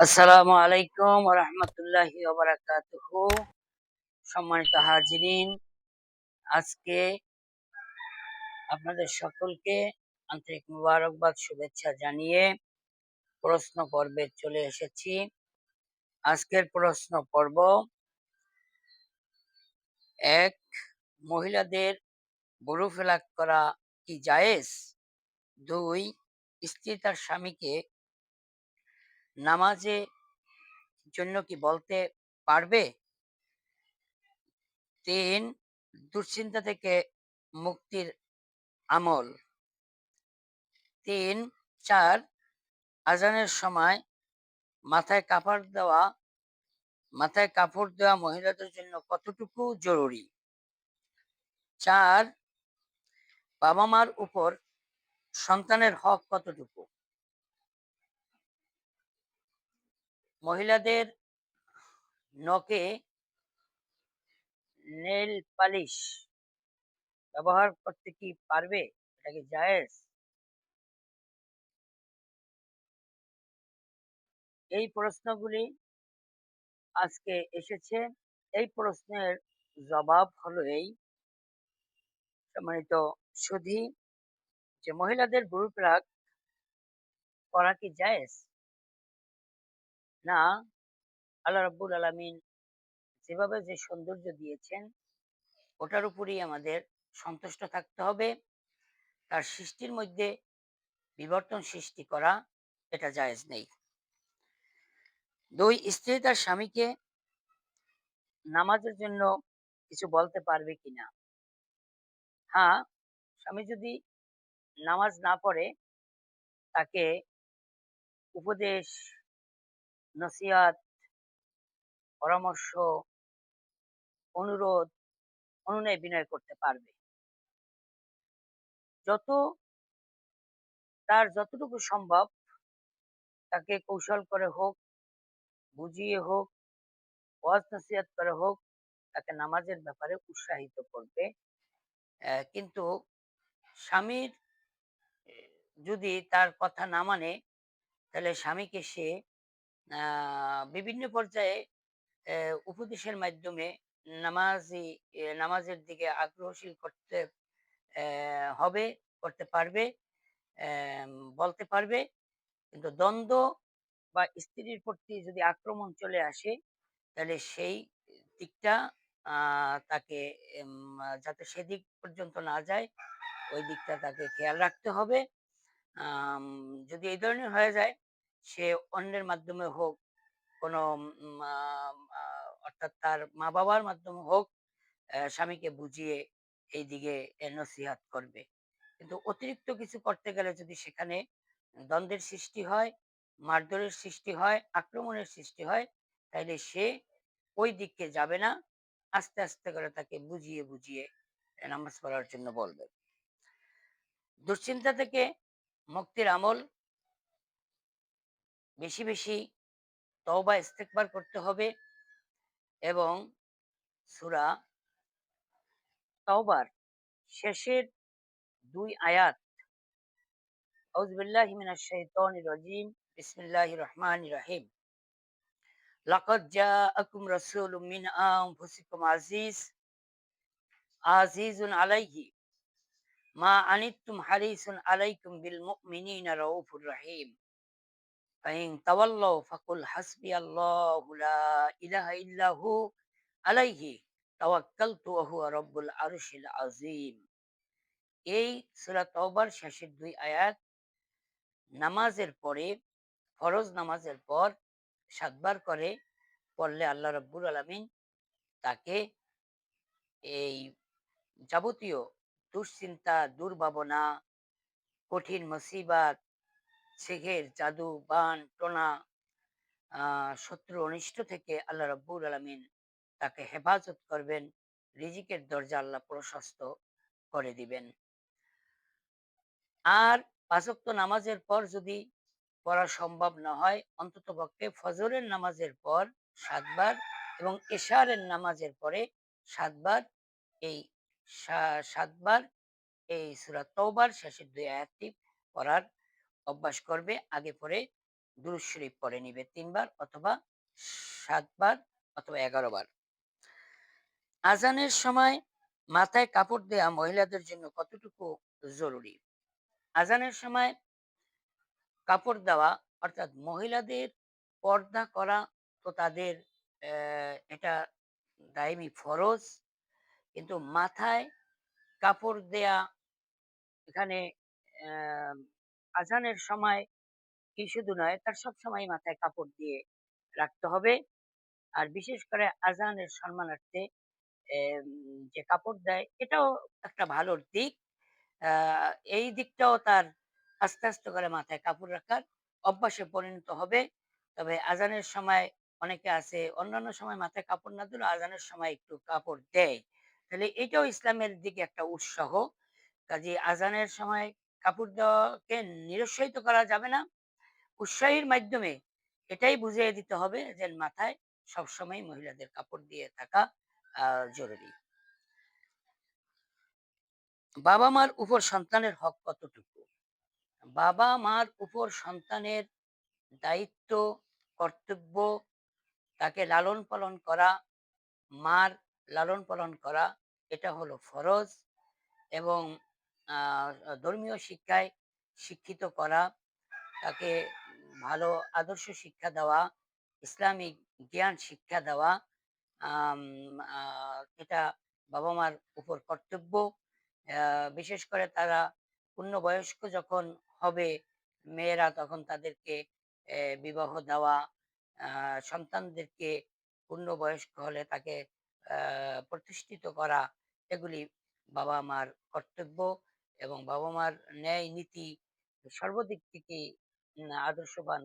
আসসালামু আলাইকুম ওয়া রাহমাতুল্লাহি ওয়া বারাকাতুহু। সম্মানিত হাজিরিন, আজকে আপনাদের সকলকে আন্তরিক মুবারকবাদ শুভেচ্ছা জানিয়ে প্রশ্ন পর্বে চলে এসেছি। আজকের প্রশ্ন পর্ব ১, মহিলাদের ভ্রু ফেলাক করা কি জায়েজ? ২, স্ত্রী তার স্বামীকে নামাজে জন্য কি বলতে পারবে? ৩, দুশ্চিন্তা থেকে মুক্তির আমল। ৩, ৪, আজানের সময় মাথায় কাপড় দেওয়া মহিলাদের জন্য কতটুকু জরুরি? ৪, বাবা-মার উপর সন্তানের হক কতটুকু? মহিলাদের নখে নেইল পালিশ ব্যবহার করতে কি পারবে? এটা কি জায়েজ? এই প্রশ্নগুলি আজকে এসেছে। এই প্রশ্নের জবাব হলো এই, সম্মানিত সুধী, যে মহিলাদের ভ্রু প্লাক করা কি জায়েজ? না, আল্লাহ রাব্বুল আলামিন যেভাবে যে সৌন্দর্য দিয়েছেন ওটার উপরেই আমাদের সন্তুষ্ট থাকতে হবে। তার সৃষ্টির মধ্যে বিবর্তন সৃষ্টি করা এটা জায়েজ নেই। ২, স্ত্রী তার স্বামীকে নামাজের জন্য কিছু বলতে পারবে কিনা? হ্যাঁ, স্বামী যদি নামাজ না পড়ে তাকে উপদেশ, নসিহত, পরামর্শ, অনুরোধ, অনুনয় বিনয় করতে পারবে। যত তার যতটুকু সম্ভব তাকে কৌশল করে হোক, বুঝিয়ে হোক, ওয়াজ নসিহত করে হোক, তাকে নামাজের ব্যাপারে উৎসাহিত করবে। কিন্তু স্বামীর এ যদি তার কথা না মানে, তাহলে স্বামীকে সে বিভিন্ন পর্যায়ে উপদেশের মাধ্যমে নামাজের দিকে আগ্রহশীল করতে হবে, করতে পারবে, অ্যাম বলতে পারবে। কিন্তু দ্বন্দ্ব বা স্ত্রীর প্রতি যদি আক্রমণ চলে আসে, তাহলে সেই দিকটা আ তাকে যাতে সেদিক পর্যন্ত না যায়, ওই দিকটা তাকে খেয়াল রাখতে হবে। আম যদি এই ধরনের হয়ে যায়, সে অন্যের মাধ্যমে হোক, কোনো উম আ আ অর্থাৎ তার মা-বাবার মাধ্যমে হোক, স্বামীকে বুঝিয়ে এইদিকে নসিহত করবে। কিন্তু অতিরিক্ত কিছু করতে গেলে যদি সেখানে দ্বন্দ্বের সৃষ্টি হয়, মারধরের সৃষ্টি হয়, আক্রমণের সৃষ্টি হয়, তাইলে সে ওই দিকে যাবে না। আস্তে, আস্তে করে তাকে বুঝিয়ে নামাজ পড়ার জন্য বলবে। দুশ্চিন্তা থেকে মুক্তির আমল বেশি তওবা ইস্তেগফার করতে হবে এবং সূরা তাওবার শেষের ২ আয়াত, আউযু বিল্লাহি মিনাশ শাইতানির রাজিম, বিসমিল্লাহির রহমানির রহিম। লাকাদ জাআকুম রাসূলুম মিন আনফুসিকুম আজিজুন আলাইহি মা আনিত্তুম হারিসুন আলাইকুম বিল মুমিনিনা রাউফুর রহিম। ফাইন তাওয়াল্লাউ ফাকুল হাসবিয়াল্লাহু লা ইলাহা ইল্লা হু আলাইহি তাওয়াক্কালতু ওয়া হুয়া রাব্বুল আরশিল আযীম। এই সূরা তাওবার শেষের ২ আয়াত নামাজের পরে, ফরজ নামাজের পর ৭ বার করে পড়লে আল্লাহ রাব্বুল আলামিন তাকে এই যাবতীয় দুশ্চিন্তা, দুর্ভাবনা, কঠিন মুসিবাত, সিহর, জাদু, বান, টোনা, শত্রু অনিষ্ট থেকে আল্লাহ রাব্বুল আলামিন তাকে হেফাজত করবেন। রিজিকের দরজা আল্লাহ প্রশস্ত করে দিবেন। আর ৫ ওয়াক্ত নামাজের পর যদি পড়া সম্ভব না হয়, অন্ততপক্ষে ফজরের নামাজের পর ৭ বার এবং এশারের নামাজের পরে ৭ বার, এই ৭ বার এই সূরা তওবার শেষের ২ আয়াতটি পড়ার অভ্যাস করবে। আগে পরে দুরূদ শরীফ পড়ে নিবে ৩ বার অথবা ৭ বার অথবা ১১ বার। আজানের সময় মাথায় কাপড় দেয়া মহিলাদের জন্য কতটুকু জরুরি? আজানের সময় কাপড় দেওয়া অর্থাৎ মহিলাদের পর্দা করা তো তাদের এটা দায়মি ফরজ। কিন্তু মাথায় কাপড় দেয়া এখানে আহ, আজানের সময় কি শুধু নয়, তার সবসময় মাথায় কাপড় দিয়ে রাখতে হবে। আর বিশেষ করে আজানের সম্মানার্থে যে কাপড় দেয় এটাও একটা ভালোর দিক। এই দিকটাও তার আস্তে, আস্তে করে মাথায় কাপড় রাখার অভ্যাসে পরিণত হবে। তবে আজানের সময় অনেকে আছে অন্যান্য সময় মাথায় কাপড় না দিলেও আজানের সময় একটু কাপড় দেয়। তাহলে এটাও ইসলামের দিকে একটা উৎসাহ। কাজেই আজানের সময় কাপড় দেওয়াকে নিরুৎসাহিত করা যাবে না। উৎসাহের মাধ্যমে এটাই বুঝিয়ে দিতে হবে যে মাথায় সবসময় মহিলাদের কাপড় দিয়ে থাকা জরুরি। বাবা-মার উপর সন্তানের হক কতটুকু? বাবা-মার উপর সন্তানের দায়িত্ব, কর্তব্য, তাকে লালন-পালন করা, মার লালন-পালন করা এটা হলো ফরজ। এবং আ ধর্মীয় শিক্ষায় শিক্ষিত করা, তাকে ভালো আদর্শ শিক্ষা দেওয়া, ইসলামিক জ্ঞান শিক্ষা দেওয়া, আম আ এটা বাবা-মার উপর কর্তব্য। বিশেষ করে তারা পূর্ণবয়স্ক যখন হবে মেয়েরা তখন তাদেরকে বিবাহ দেওয়া, আ সন্তানদেরকে পূর্ণবয়স্ক হলে তাকে প্রতিষ্ঠিত করা, এগুলি বাবা-মার কর্তব্য। এবং বাবা-মার ন্যায় নীতি সর্বদিক থেকেই আদর্শবান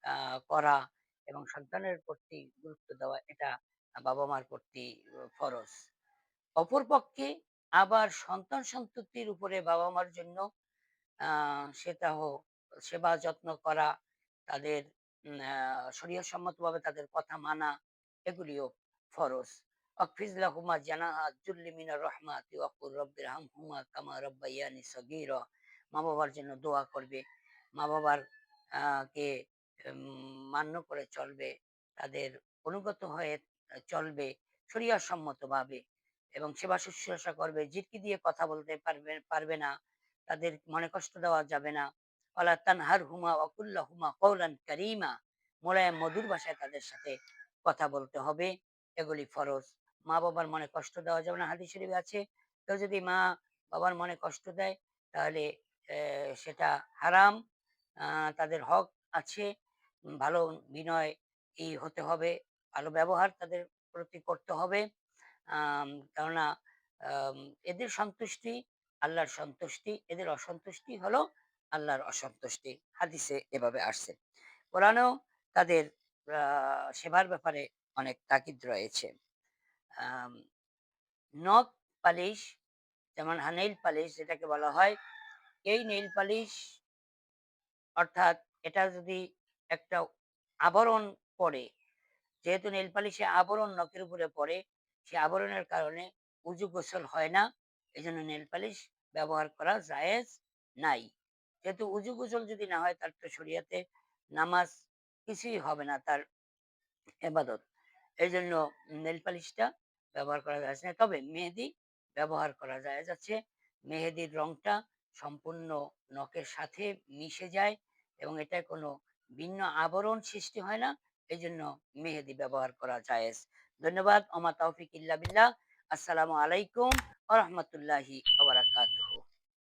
আ করা এবং সন্তানের প্রতি গুরুত্ব দেওয়া এটা বাবা-মার প্রতি ফরজ। অপরপক্ষে আবার সন্তান-সন্ততির উপরে বাবা-মার জন্য আ সেটাও সেবা যত্ন করা, তাদের শরীয়তসম্মতভাবে তাদের কথা মানা, এগুলিও ফরজ। ওয়াকফিজ লাহুমা জানাহা যুল্লি মিনার রাহমাতি ওয়াকুর রব্বিরহামহুমা কামা রাব্বায়ানি সগীরা। মা-বাবার জন্য দোয়া করবে। মা-বাবার কে মান্য করে চলবে। তাদের অনুগত হয়ে চলবে শরিয়তসম্মতভাবে এবং সেবা শুশ্রূষা করবে। জিরকি দিয়ে কথা বলতে পারবে না। তাদের মনে কষ্ট দেওয়া যাবে না। ওয়ালা তানহারহুমা ওয়া কুল লাহুমা কওলান কারীমা। মোলায়েম মধুর ভাষায় তাদের সাথে কথা বলতে হবে। এগুলি ফরজ। মা-বাবার মনে কষ্ট দেওয়া যাবে না। হাদিস শরীফে আছে, কেউ যদি মা-বাবার মনে কষ্ট দেয় তাহলে সেটা হারাম। আ তাদের হক আছে। ভালো বিনয়ী হতে হবে। ভালো ব্যবহার তাদের প্রতি করতে হবে। কেননা আম এদের সন্তুষ্টি আল্লাহর সন্তুষ্টি, এদের অসন্তুষ্টি হলো আল্লাহর অসন্তুষ্টি। হাদিসে এভাবে আসছে। কোরআনেও তাদের আ সেবার ব্যাপারে অনেক তাগিদ রয়েছে। আম নখ পালিশ যেমন নেইল পালিশ যেটাকে বলা হয়, এই নেইল পালিশ অর্থাৎ এটা যদি একটা আবরণ পড়ে, যেহেতু নেইল পালিশে আবরণ নখের উপরে পড়ে, সে আবরণের কারণে উজু গোসল হয় না। এজন্য নেইল পালিশ ব্যবহার করা জায়েজ নাই। যেহেতু উজু গোসল যদি না হয় তার তো শরিয়াতে নামাজ কিছুই হবে না তার এবাদত। এইজন্য নেইল পালিশটা ব্যবহার করা যাচ্ছে না। তবে মেহেদি ব্যবহার করা জায়েজ আছে। মেহেদির রংটা সম্পূর্ণ নখের সাথে মিশে যায় এবং এটায় কোনো ভিন্ন আবরণ সৃষ্টি হয় না। এজন্য মেহেদি ব্যবহার করা জায়েজ। ধন্যবাদ। ওমা তৌফিক ইল্লা বিল্লাহ। আসসালামু আলাইকুম ওয়া রাহমাতুল্লাহি ওয়া বারাকাতুহু।